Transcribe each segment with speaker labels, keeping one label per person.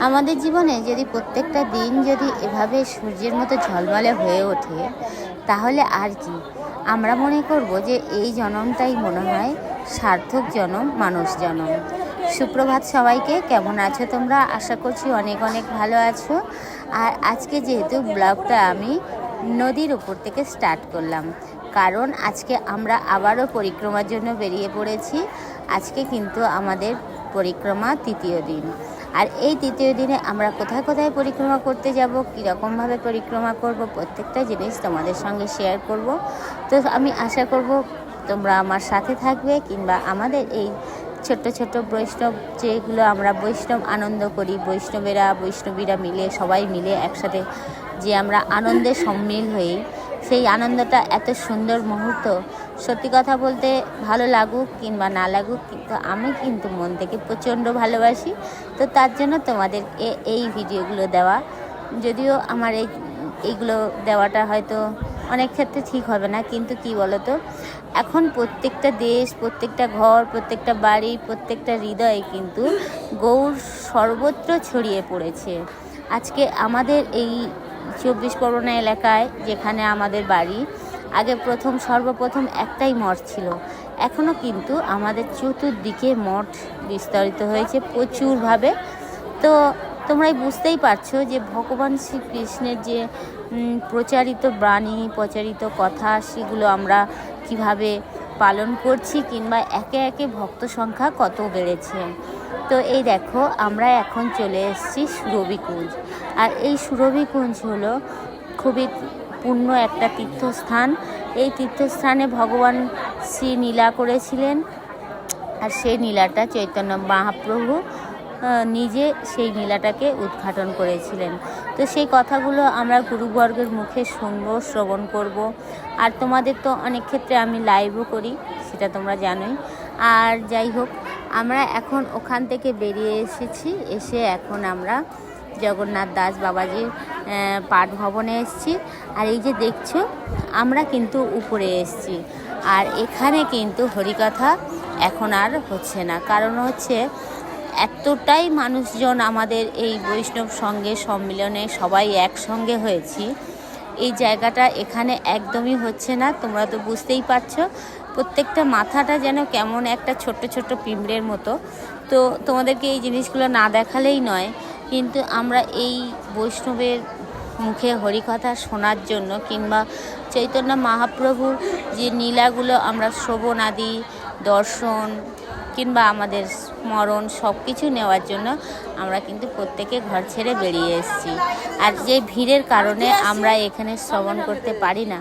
Speaker 1: আমাদের জীবনে যদি প্রত্যেকটা দিন যদি এভাবে সূর্যের মতো ঝলমলে হয়ে ওঠে, তাহলে আর কি আমরা মনে করব যে এই জনমটাই মনে হয় সার্থক জনম, মানুষ জনম। সুপ্রভাত সবাইকে, কেমন আছো তোমরা? আশা করছি অনেক অনেক ভালো আছো। আর আজকে যেহেতু ব্লগটা আমি নদীর উপর থেকে স্টার্ট করলাম, কারণ আজকে আমরা আবারও পরিক্রমার জন্য বেরিয়ে পড়েছি। আজকে কিন্তু আমাদের পরিক্রমা তৃতীয় দিন। আর এই তৃতীয় দিনে আমরা কোথায় কোথায় পরিক্রমা করতে যাব, কীরকমভাবে পরিক্রমা করব, প্রত্যেকটা জিনিস তোমাদের সঙ্গে শেয়ার করব। তো আমি আশা করব তোমরা আমার সাথে থাকবে, কিংবা আমাদের এই ছোট্ট ছোট্ট বৈষ্ণব, যেগুলো আমরা বৈষ্ণব আনন্দ করি, বৈষ্ণবীরা মিলে, সবাই মিলে একসাথে যে আমরা আনন্দে সম্মিল হই, সেই আনন্দটা এত সুন্দর মুহূর্ত। সত্যি কথা বলতে, ভালো লাগুক কিংবা না লাগুক, কিন্তু আমি কিন্তু মন থেকে প্রচণ্ড ভালোবাসি। তো তার জন্য তোমাদেরকে এই ভিডিওগুলো দেওয়া, যদিও আমার এইগুলো দেওয়াটা হয়তো অনেক ক্ষেত্রে ঠিক হবে না, কিন্তু কি বলো তো, এখন প্রত্যেকটা দেশ, প্রত্যেকটা ঘর, প্রত্যেকটা বাড়ি, প্রত্যেকটা হৃদয়ে কিন্তু গৌর সর্বত্র ছড়িয়ে পড়েছে। আজকে আমাদের এই 24 পরগনা এলাকায়, যেখানে আমাদের বাড়ি, আগে সর্বপ্রথম একটাই মঠ ছিল। এখনও কিন্তু আমাদের চতুর্দিকে মঠ বিস্তারিত হয়েছে প্রচুরভাবে। তো তোমরাই বুঝতেই পারছো যে ভগবান শ্রীকৃষ্ণের যে প্রচারিত বাণী, প্রচারিত কথা, সেগুলো আমরা কিভাবে পালন করছি, কিংবা একে একে ভক্ত সংখ্যা কত বেড়েছে। তো এই দেখো, আমরা এখন চলে এসেছি সুরভিকুঞ্জ। আর এই সুরভিকুঞ্জ হলো খুবই পূর্ণ একটা তীর্থস্থান। এই তীর্থস্থানে ভগবান শ্রী লীলা করেছিলেন, আর সেই লীলাটা চৈতন্য মহাপ্রভু নিজে সেই লীলাটাকে উদ্ঘাটন করেছিলেন। তো সেই কথাগুলো আমরা গুরুবর্গের মুখে শুনবো, শ্রবণ করব। আর তোমাদের তো অনেক ক্ষেত্রে আমি লাইভও করি, সেটা তোমরা জানোই। আর যাই হোক, আমরা এখন ওখান থেকে বেরিয়ে এসে এখন আমরা জগন্নাথ দাস বাবাজির পাঠ ভবনে এসেছি। আর এই যে দেখছো, আমরা কিন্তু উপরে এসেছি। আর এখানে কিন্তু হরিকথা এখন আর হচ্ছে না, কারণ হচ্ছে এতটাই মানুষজন আমাদের এই বৈষ্ণব সঙ্গে সম্মিলনে সবাই একসঙ্গে হয়েছি, এই জায়গাটা এখানে একদমই হচ্ছে না। তোমরা তো বুঝতেই পারছো, প্রত্যেকটা মাথাটা যেন কেমন একটা ছোট্ট ছোট্ট পিঁপড়ের মতো। তো তোমাদেরকে এই জিনিসগুলো না দেখালেই নয়, কিন্তু আমরা এই বৈষ্ণবের মুখে হরিকথা শোনার জন্য, কিংবা চৈতন্য মহাপ্রভুর যে লীলাগুলো আমরা শ্রবণ আদি, দর্শন, কিংবা আমাদের স্মরণ, সব কিছু নেওয়ার জন্য আমরা কিন্তু প্রত্যেকে ঘর ছেড়ে বেরিয়ে এসেছি। আর যে ভিড়ের কারণে আমরা এখানে শ্রবণ করতে পারি না,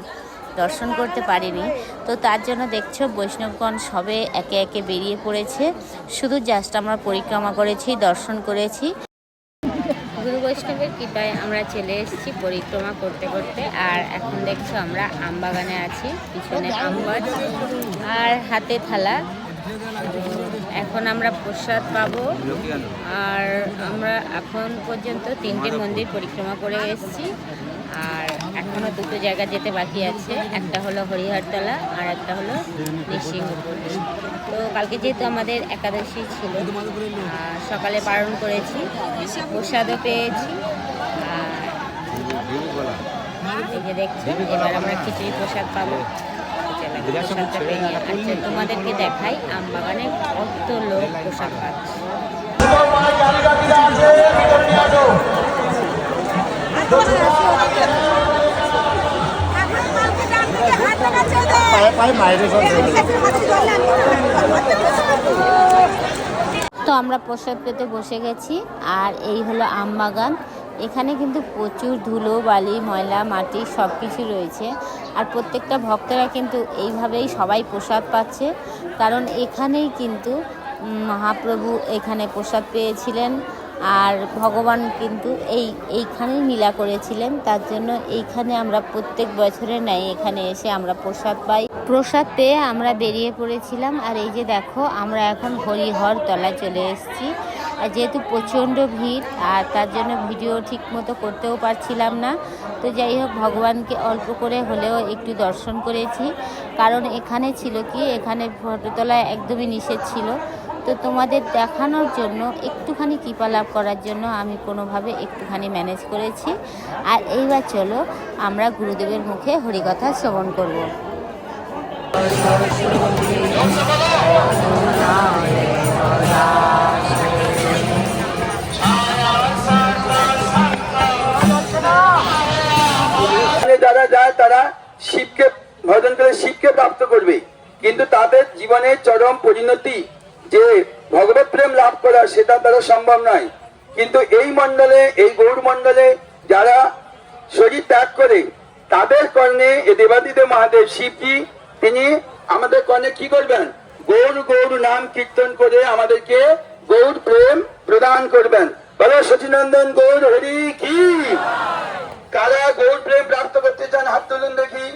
Speaker 1: দর্শন করতে পারিনি। তো তার জন্য দেখছো বৈষ্ণবগণ সবে একে একে বেরিয়ে পড়েছে। শুধু জাস্ট আমরা পরিক্রমা করেছি, দর্শন করেছি। গুরু বৈষ্ণবের কৃপায় আমরা চলে এসেছি পরিক্রমা করতে করতে। আর এখন দেখছো আমরা আমবাগানে আছি, পিছনে আম গাছ আর হাতে থালা। এখন আমরা প্রসাদ পাবো। আর আমরা এখন পর্যন্ত 3টে মন্দির পরিক্রমা করে এসেছি, আর এখনও 2টো জায়গা যেতে বাকি আছে। একটা হলো হরিহরতলা, আর একটা হলো নৃসিংহপল্লী। তো কালকে যেহেতু আমাদের একাদশী ছিল, সকালে পালন করেছি, প্রসাদও পেয়েছি। আর এই যে দেখছো, এবার আমরা খিচুড়ি প্রসাদ পাবো। প্রসাদটা পেয়ে নিয়ে আচ্ছা তোমাদেরকে দেখাই আমবাগানে কত লোক প্রসাদ পাচ্ছে। তো আমরা প্রসাদ পেতে বসে গেছি। আর এই হলো আমবাগান। এখানে কিন্তু প্রচুর ধুলো, বালি, ময়লা, মাটি সব কিছু রয়েছে। আর প্রত্যেকটা ভক্তরা কিন্তু এইভাবেই সবাই প্রসাদ পাচ্ছে, কারণ এখানেই কিন্তু মহাপ্রভু এখানে প্রসাদ পেয়েছিলেন। আর ভগবান কিন্তু এইখানেই লীলা করেছিলেন, তার জন্য এইখানে আমরা প্রত্যেক বছরের ন্যায় এখানে এসে আমরা প্রসাদ পাই। প্রসাদ পেয়ে আমরা বেরিয়ে পড়েছিলাম। আর এই যে দেখো, আমরা এখন হরিহরতলা চলে এসেছি। আর যেহেতু প্রচণ্ড ভিড়, আর তার জন্য ভিডিও ঠিক মতো করতেও পারছিলাম না। তো যাই হোক, ভগবানকে অল্প করে হলেও একটু দর্শন করেছি, কারণ এখানে ছিল কি, এখানে ফটো তোলা একদমই নিষেধ ছিল। তো তোমাদের দেখানোর জন্য একটুখানি কৃপা লাভ করার জন্য আমি কোনোভাবে একটুখানি ম্যানেজ করেছি। আর এইবার চলো আমরা গুরুদেবের মুখে হরিকথা শ্রবণ করব।
Speaker 2: যারা যায় তারা শিবকে ভজন করে শিবকে প্রাপ্ত করবে, কিন্তু তাদের জীবনের চরম পরিণতি যে ভগবত প্রেম লাভ করা সেটা তারা সম্ভব নয়। কিন্তু এই মণ্ডলে, এই গৌর মণ্ডলে যারা শরীর ত্যাগ করে তাদের কর্ণে এ দেবাদিদেব মহাদেব শিবজি তিনি আমাদের কর্ণে কি করবেন? গৌর গৌর নাম কীর্তন করে আমাদেরকে গৌর প্রেম প্রদান করবেন। বলো সচিনন্দন গৌর হরি কি। কারা গৌর প্রেম প্রাপ্ত করতে চান হাত তুলুন দেখি।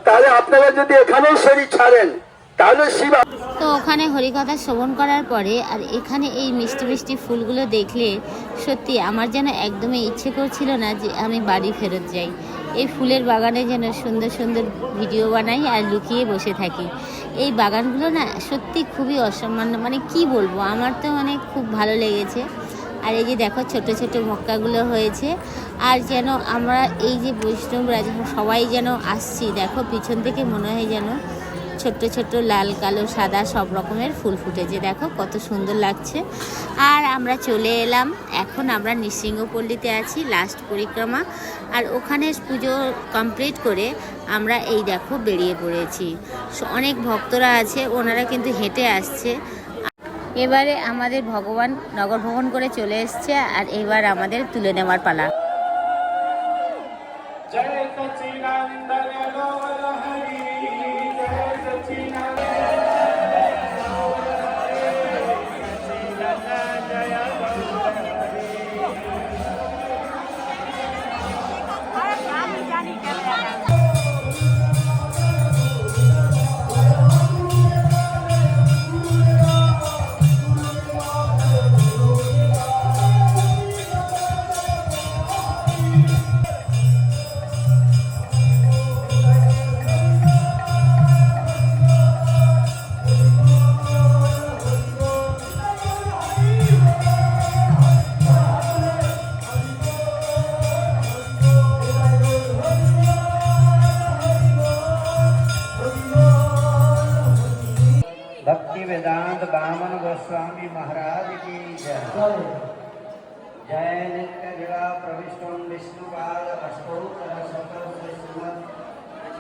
Speaker 2: তাহলে আপনারা যদি এখানে শরীর ছাড়েন তাহলে শিব।
Speaker 1: তো ওখানে হরিকথা শ্রবণ করার পরে আর এখানে এই মিষ্টি মিষ্টি ফুলগুলো দেখলে সত্যি আমার যেন একদমই ইচ্ছে করছিল না যে আমি বাড়ি ফেরত যাই। এই ফুলের বাগানে যেন সুন্দর সুন্দর ভিডিও বানাই আর লুকিয়ে বসে থাকি। এই বাগানগুলো না সত্যি খুবই অসামান্য, মানে কি বলবো, আমার তো মানে খুব ভালো লেগেছে। আর এই যে দেখো ছোট ছোট মক্কাগুলো হয়েছে। আর যেন আমরা এই যে বৈষ্ণবরা সবাই যেন আসছি, দেখো পিছন থেকে মনে হয় যেন ছোট্ট ছোট্ট লাল কালো সাদা সব রকমের ফুল ফুটেছে, দেখো কত সুন্দর লাগছে। আর আমরা চলে এলাম, এখন আমরা নৃসিংহপল্লীতে আছি, লাস্ট পরিক্রমা। আর ওখানে পুজো কমপ্লিট করে আমরা এই দেখো বেরিয়ে পড়েছি। অনেক ভক্তরা আছে, ওনারা কিন্তু হেঁটে আসছে। এবারে আমাদের ভগবান নগর ভ্রমণ করে চলে এসছে, আর এবার আমাদের তুলে নেওয়ার পালা।
Speaker 3: भक्ति वेदांत बामन गोस्वामी महाराज की जय। जय नित्य लीला प्रविष्टम विष्णुपाद अष्टोत्तर शतम श्रीमद्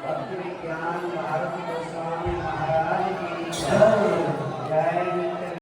Speaker 3: भक्ति विज्ञान भारती गोस्वामी महाराज की जय। जय